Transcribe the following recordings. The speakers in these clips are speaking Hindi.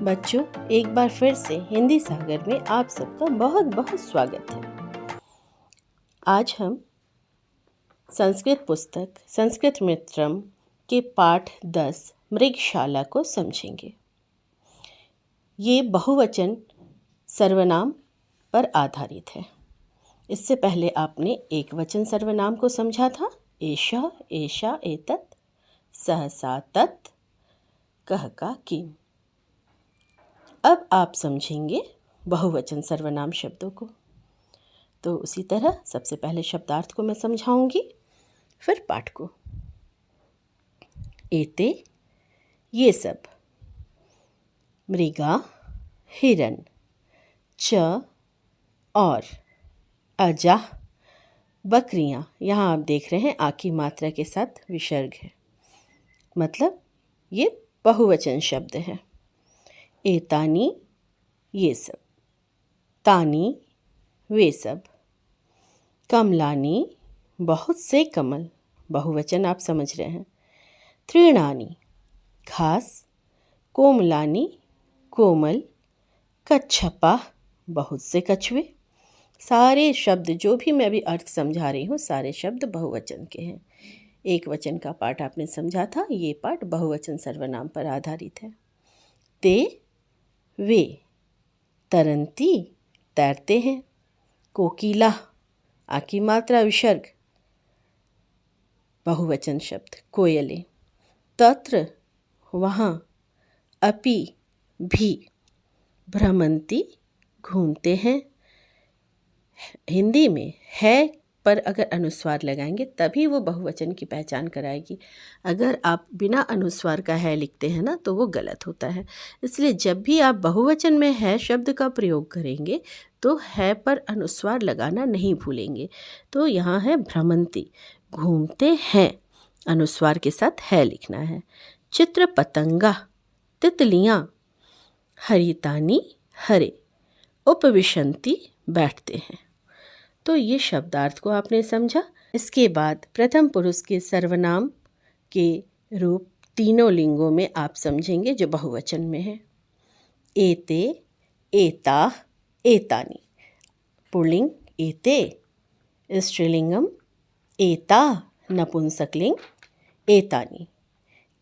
बच्चों, एक बार फिर से हिंदी सागर में आप सबका बहुत बहुत स्वागत है। आज हम संस्कृत पुस्तक संस्कृत मित्रम के पाठ 10 मृगशाला को समझेंगे। ये बहुवचन सर्वनाम पर आधारित है। इससे पहले आपने एक वचन सर्वनाम को समझा था, एषः, एषा, एतत्, सः, सा, तत्, कः, का, किम्। अब आप समझेंगे बहुवचन सर्वनाम शब्दों को। तो उसी तरह सबसे पहले शब्दार्थ को मैं समझाऊंगी, फिर पाठ को। एते, ये सब। मृगा, हिरन। च, और। अजाः, बकरियां। यहाँ आप देख रहे हैं आ की मात्रा के साथ विसर्ग है, मतलब ये बहुवचन शब्द है। एतानी, ये सब। तानी, वे सब। कमलानी, बहुत से कमल, बहुवचन आप समझ रहे हैं। तृणानी, घास। कोमलानी, कोमल। कच्छपा, बहुत से कछुए। सारे शब्द जो भी मैं अभी अर्थ समझा रही हूँ, सारे शब्द बहुवचन के हैं। एक वचन का पाठ आपने समझा था, ये पाठ बहुवचन सर्वनाम पर आधारित है। ते, वे। तरंती, तैरते हैं। कोकिला, आ की मात्रा विसर्ग, बहुवचन शब्द, कोयले। तत्र, वहाँ। अपि, भी। भ्रमंती, घूमते हैं। हिंदी में है पर अगर अनुस्वार लगाएंगे तभी वो बहुवचन की पहचान कराएगी। अगर आप बिना अनुस्वार का है लिखते हैं ना, तो वो गलत होता है। इसलिए जब भी आप बहुवचन में है शब्द का प्रयोग करेंगे तो है पर अनुस्वार लगाना नहीं भूलेंगे। तो यहाँ है भ्रमंती, घूमते हैं, अनुस्वार के साथ है लिखना है। चित्र पतंगा, तितलियाँ। हरितानी, हरे। उपविशन्ति, बैठते हैं। तो ये शब्दार्थ को आपने समझा। इसके बाद प्रथम पुरुष के सर्वनाम के रूप तीनों लिंगों में आप समझेंगे जो बहुवचन में है। एते, एताः, एतानि। पुल्लिंग एते, स्त्रीलिंगम। एताः, नपुंसकलिंग, एतानि।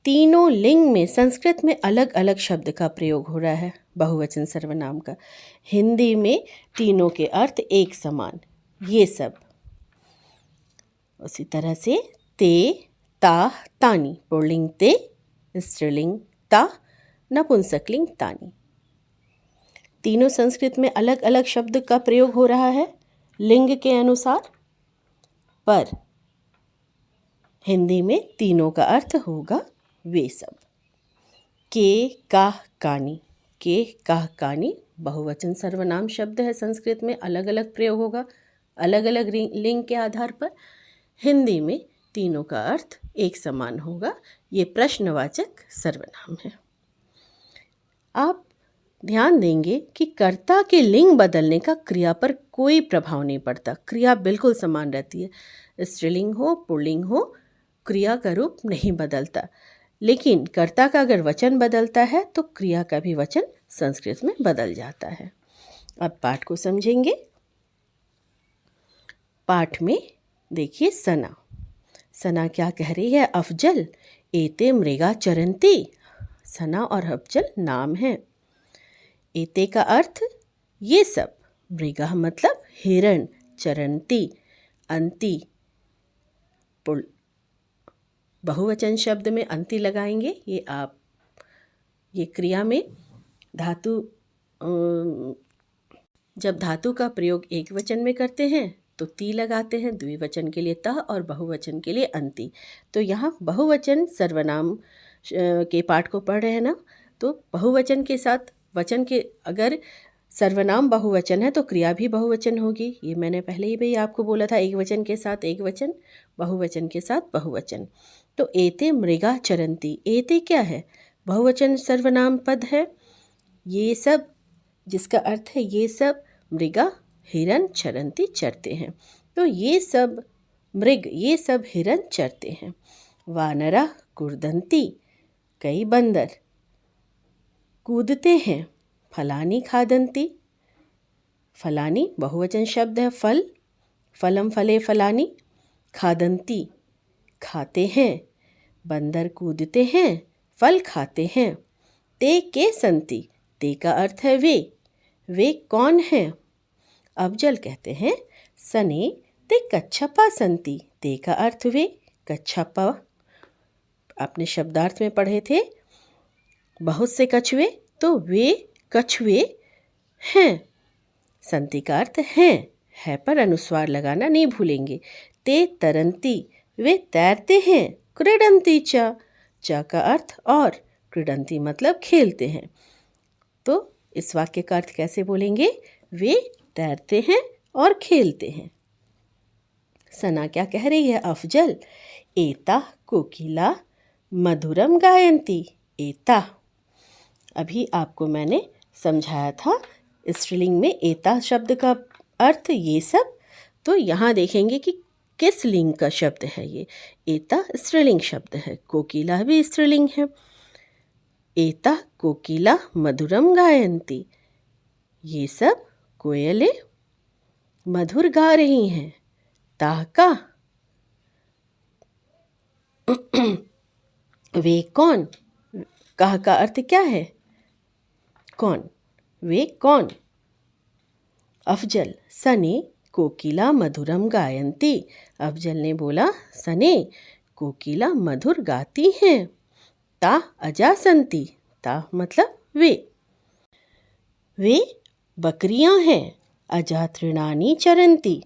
तीनों लिंग में संस्कृत में अलग अलग शब्द का प्रयोग हो रहा है बहुवचन सर्वनाम का। हिंदी में तीनों के अर्थ एक समान, ये सब। उसी तरह से ते, ताः, तानि। पुल्लिंग ते, स्त्रीलिंग ता, नपुंसकलिंग तानि। तीनों संस्कृत में अलग अलग शब्द का प्रयोग हो रहा है लिंग के अनुसार, पर हिंदी में तीनों का अर्थ होगा वे सब। के, काः, कानि। के, काः, कानि बहुवचन सर्वनाम शब्द है। संस्कृत में अलग अलग प्रयोग होगा अलग अलग लिंग के आधार पर। हिंदी में तीनों का अर्थ एक समान होगा। ये प्रश्नवाचक सर्वनाम है। आप ध्यान देंगे कि कर्ता के लिंग बदलने का क्रिया पर कोई प्रभाव नहीं पड़ता, क्रिया बिल्कुल समान रहती है। स्त्रीलिंग हो, पुल्लिंग हो, क्रिया का रूप नहीं बदलता। लेकिन कर्ता का अगर वचन बदलता है तो क्रिया का भी वचन संस्कृत में बदल जाता है। अब पाठ को समझेंगे। पाठ में देखिए सना। सना क्या कह रही है? अफजल, एते मृगा चरंती। सना और अफजल नाम है। एते का अर्थ ये सब। मृगा मतलब हिरण। चरंती, अंती। बहुवचन शब्द में अंती लगाएंगे। ये क्रिया में धातु, जब धातु का प्रयोग एक वचन में करते हैं तो ती लगाते हैं, द्विवचन के लिए तः और बहुवचन के लिए अंति। तो यहाँ बहुवचन सर्वनाम के पाठ को पढ़ रहे हैं ना, तो बहुवचन के साथ वचन के, अगर सर्वनाम बहुवचन है तो क्रिया भी बहुवचन होगी। ये मैंने पहले ही भी आपको बोला था, एक वचन के साथ एक वचन, बहुवचन के साथ बहुवचन। तो एते मृगा चरंती, एते क्या है? बहुवचन सर्वनाम पद है। ये सब, जिसका अर्थ है ये सब। मृगा, हिरन, चरंती, चरते हैं। तो ये सब मृग, ये सब हिरन चरते हैं। वानरा कुर्दंती, कई बंदर। कूदते हैं। फलानी खादन्ति, फलानी बहुवचन शब्द है। फल, फलम फले फलानी। खादन्ति, खाते हैं। बंदर कूदते हैं, फल खाते हैं। ते के संति, ते का अर्थ है वे कौन हैं? अफजल कहते हैं सने ते कच्छपा संति, ते का अर्थ वे, कच्छपा आपने शब्दार्थ में पढ़े थे, बहुत से कछुए, तो वे कछुए हैं। संति का अर्थ है पर अनुस्वार लगाना नहीं भूलेंगे। ते तरंती, वे तैरते हैं। क्रीडंती चा का अर्थ और, क्रीडंती मतलब खेलते हैं। तो इस वाक्य का अर्थ कैसे बोलेंगे? वे तैरते हैं और खेलते हैं। सना क्या कह रही है? अफजल, एता कोकिला मधुरम गायंती। एता, अभी आपको मैंने समझाया था स्त्रीलिंग में एता शब्द का अर्थ ये सब। तो यहाँ देखेंगे कि किस लिंग का शब्द है ये। एता स्त्रीलिंग शब्द है, कोकिला भी स्त्रीलिंग है। एता कोकिला मधुरम गायंती, ये सब कोयले मधुर गा रही हैं। ताका, वे कौन? कहा का अर्थ क्या है? कौन, वे कौन? अफजल, सने कोकिला मधुरम गायंती। अफजल ने बोला सने कोकिला मधुर गाती हैं। ता अजासंती, ता मतलब वे बकरियां हैं। अजा तृणानी चरंती,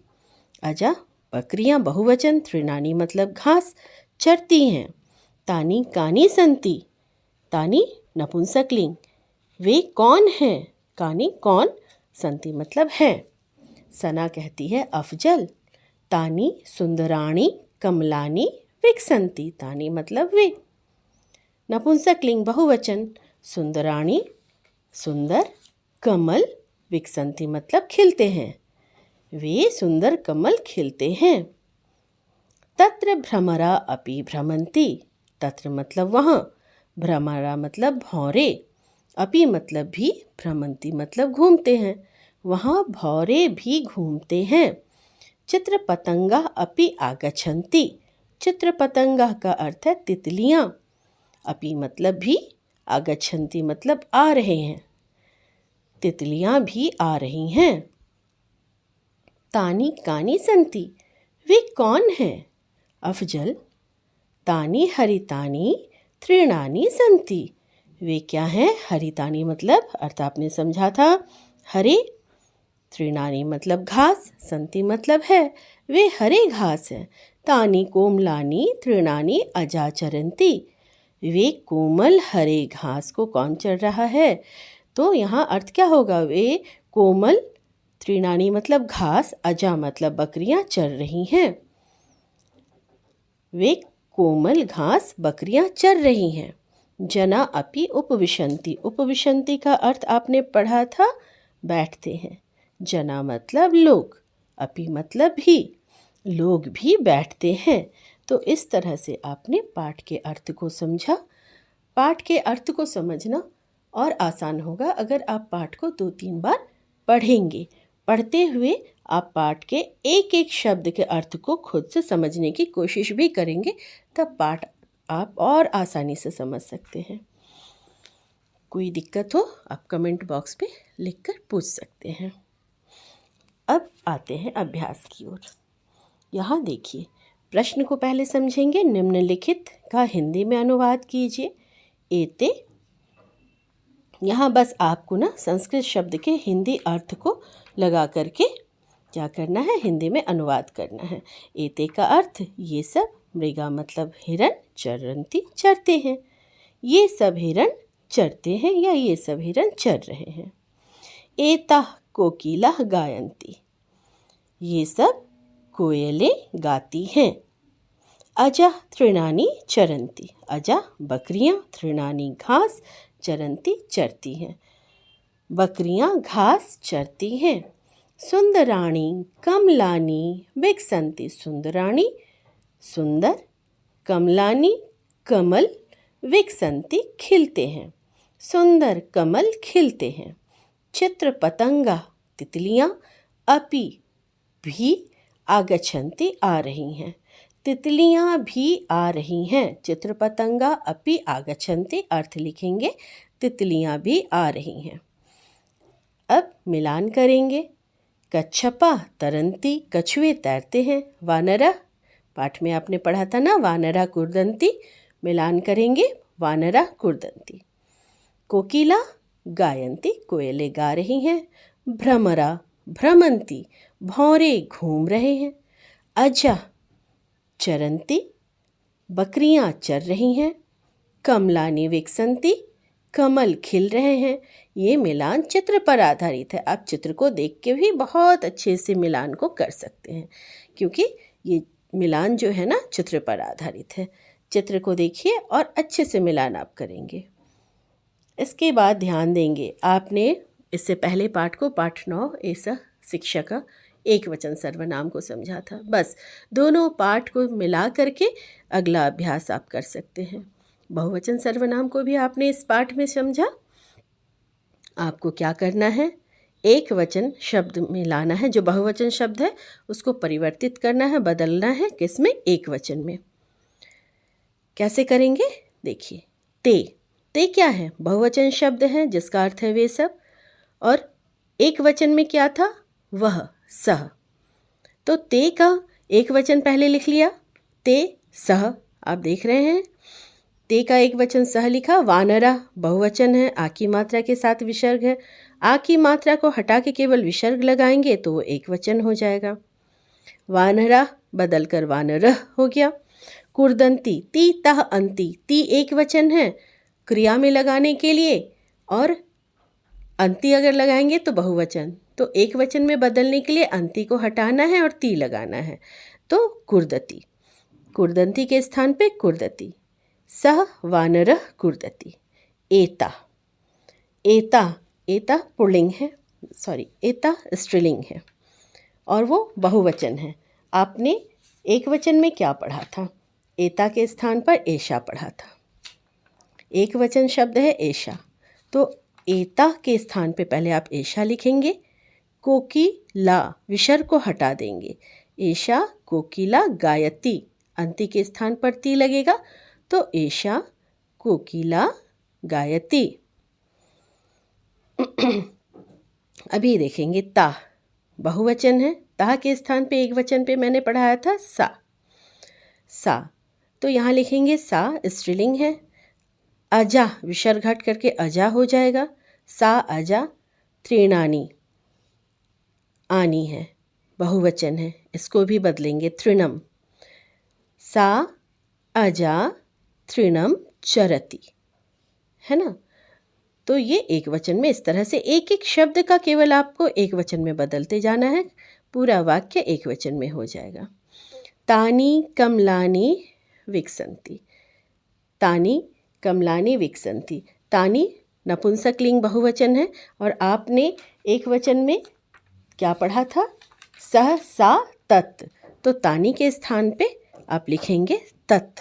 अजा बकरियां बहुवचन, तृणानी मतलब घास, चरती हैं। तानी कानी संती, तानी नपुंसकलिंग, वे कौन हैं? कानी कौन, संती मतलब है। सना कहती है अफजल, तानी सुंदराणी कमलानी विकसंती, तानी मतलब वे। नपुंसकलिंग बहुवचन, सुंदराणी सुंदर, कमल विकसंती मतलब खिलते हैं। वे सुंदर कमल खिलते हैं। तत्र भ्रमरा अपि भ्रमंती, तत्र मतलब वहाँ, भ्रमरा मतलब भौरे, अपि मतलब भी, भ्रमंती मतलब घूमते हैं। वहाँ भौरे भी घूमते हैं। चित्र पतंगा अपि आगच्छन्ति, चित्र पतंगा का अर्थ है तितलियाँ। अपि मतलब भी, आगच्छन्ति मतलब आ रहे हैं, तितलियाँ भी आ रही हैं। तानी कानी संति, वे कौन हैं? अफजल, तानी हरितानी तृणानी संति, वे क्या हैं? हरितानी मतलब अर्थ आपने समझा था, हरे, तृणानी मतलब घास, संति मतलब है, वे हरे घास हैं। तानी कोमलानी तृणानी अजाचरंती, वे कोमल हरे घास को कौन चढ़ रहा है? तो यहाँ अर्थ क्या होगा? वे कोमल, तृणानी मतलब घास, अजा मतलब बकरियां चर रही हैं। वे कोमल घास बकरियां चर रही हैं। जना अपि उपविशन्ति, उपविशन्ति का अर्थ आपने पढ़ा था बैठते हैं। जना मतलब लोग, अपि मतलब भी, लोग भी बैठते हैं। तो इस तरह से आपने पाठ के अर्थ को समझा। पाठ के अर्थ को समझना और आसान होगा अगर आप पाठ को 2-3 बार पढ़ेंगे। पढ़ते हुए आप पाठ के एक एक शब्द के अर्थ को खुद से समझने की कोशिश भी करेंगे, तब पाठ आप और आसानी से समझ सकते हैं। कोई दिक्कत हो आप कमेंट बॉक्स पे लिखकर पूछ सकते हैं। अब आते हैं अभ्यास की ओर। यहाँ देखिए, प्रश्न को पहले समझेंगे। निम्नलिखित का हिंदी में अनुवाद कीजिए। एते, यहाँ बस आपको ना संस्कृत शब्द के हिंदी अर्थ को लगा करके क्या करना है? हिंदी में अनुवाद करना है। एते का अर्थ ये सब, मृगा मतलब हिरण, चरंती चरते हैं, ये सब हिरण चरते हैं या ये सब हिरण चर रहे हैं। एता कोकिला गायंती, ये सब कोयले गाती हैं। अजा तृणानी चरंती, अजा बकरियां, तृणानी घास, चरंती चरती हैं, बकरियां घास चरती हैं। सुंदराणी कमलानी विकसंती, सुंदराणी सुंदर, कमलानी कमल, विकसंती खिलते हैं। सुंदर कमल खिलते हैं। चित्र पतंगा तितलियां अपि भी आगच्छन्ति आ रही हैं। तितलियां भी आ रही हैं। चित्र पतंगा अपि आगच्छन्ति, अर्थ लिखेंगे तितलियां भी आ रही हैं। अब मिलान करेंगे। कच्छपा तरंती, कछुए तैरते हैं। वानरा, पाठ में आपने पढ़ा था ना, वानरा कुर्दंती, मिलान करेंगे वानरा कुर्दंती। कोकिला गायंती, कोयले गा रही हैं। भ्रमरा भ्रमंती, भौरे घूम रहे हैं। अजा चरंती, बकरियां चर रही हैं। कमलानी विकसंती, कमल खिल रहे हैं। ये मिलान चित्र पर आधारित है। आप चित्र को देख के भी बहुत अच्छे से मिलान को कर सकते हैं, क्योंकि ये मिलान जो है ना चित्र पर आधारित है। चित्र को देखिए और अच्छे से मिलान आप करेंगे। इसके बाद ध्यान देंगे, आपने इससे पहले पाठ को पाठ 9 ऐसा शिक्षा का एक वचन सर्वनाम को समझा था। बस दोनों पाठ को मिला करके अगला अभ्यास आप कर सकते हैं। बहुवचन सर्वनाम को भी आपने इस पाठ में समझा। आपको क्या करना है, एक वचन शब्द में लाना है, जो बहुवचन शब्द है उसको परिवर्तित करना है, बदलना है किसमें, एक वचन में। कैसे करेंगे देखिए। ते क्या है, बहुवचन शब्द है जिसका अर्थ है वे सब, और एक वचन में क्या था, वह, सह। तो ते का एक वचन पहले लिख लिया, ते सह, आप देख रहे हैं। ते का एक वचन सह लिखा। वानरा बहुवचन है, आ की मात्रा के साथ विसर्ग है। आ की मात्रा को हटा के केवल विसर्ग लगाएंगे तो वो एक वचन हो जाएगा। वानरा बदल कर वानरह हो गया। कुर्दंती, ती तह अंती, ती एक वचन है क्रिया में लगाने के लिए, और अंती अगर लगाएंगे तो बहुवचन, तो एक वचन में बदलने के लिए अंती को हटाना है और ती लगाना है, तो कुर्दती। कुर्दंती के स्थान पे कुर्दती। सह वानरः कुर्दती। एता, एता पुल्लिंग है, एता स्त्रीलिंग है और वो बहुवचन है। आपने एक वचन में क्या पढ़ा था, एता के स्थान पर एशा पढ़ा था। एक वचन शब्द है एशा, तो एता के स्थान पे पहले आप एशा लिखेंगे। कोकिला विसर्ग को हटा देंगे। एशा कोकिला गायती, अंति के स्थान पर ती लगेगा, तो एशा कोकिला गायती। अभी देखेंगे ता, बहुवचन है। ता के स्थान पे एक वचन पे मैंने पढ़ाया था सा, तो यहाँ लिखेंगे सा स्त्रीलिंग है। अजा विसर्ग हट करके अजा हो जाएगा। सा अजा त्रिणानी, आनी है, बहुवचन है, इसको भी बदलेंगे तृणम। सा अजा तृणम चरती, है ना। तो ये एक वचन में इस तरह से एक एक शब्द का केवल आपको एक वचन में बदलते जाना है, पूरा वाक्य एक वचन में हो जाएगा। तानी कमलानी विकसंती, तानी कमलानी विकसंती। तानी नपुंसकलिंग बहुवचन है, और आपने एक वचन में क्या पढ़ा था, सह सा तत्, तो तानी के स्थान पे आप लिखेंगे तत्।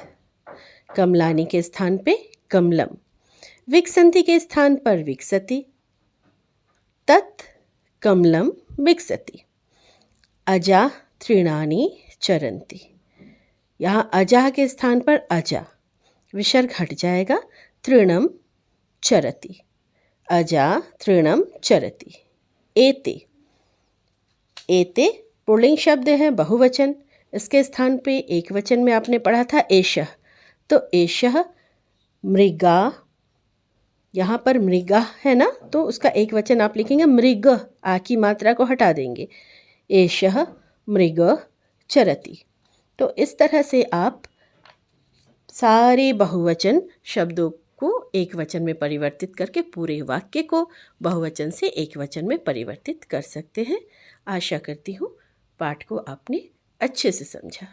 कमलानी के स्थान पे कमलम। विकसंती के स्थान पर विकसति। तत् कमलम विकसति। अजा तृणानी चरंती, यहाँ अजा के स्थान पर अजा विसर्ग हट जाएगा। तृणम चरति, अजा तृणम चरति। एते, एते पुल्लिंग शब्द है, बहुवचन, इसके स्थान पे एक वचन में आपने पढ़ा था एषः, तो एषः मृगा, यहाँ पर मृगा है ना, तो उसका एक वचन आप लिखेंगे मृग, आ की मात्रा को हटा देंगे। एषः मृग चरति। तो इस तरह से आप सारे बहुवचन शब्दों को एक वचन में परिवर्तित करके पूरे वाक्य को बहुवचन से एक वचन में परिवर्तित कर सकते हैं। आशा करती हूँ पाठ को आपने अच्छे से समझा।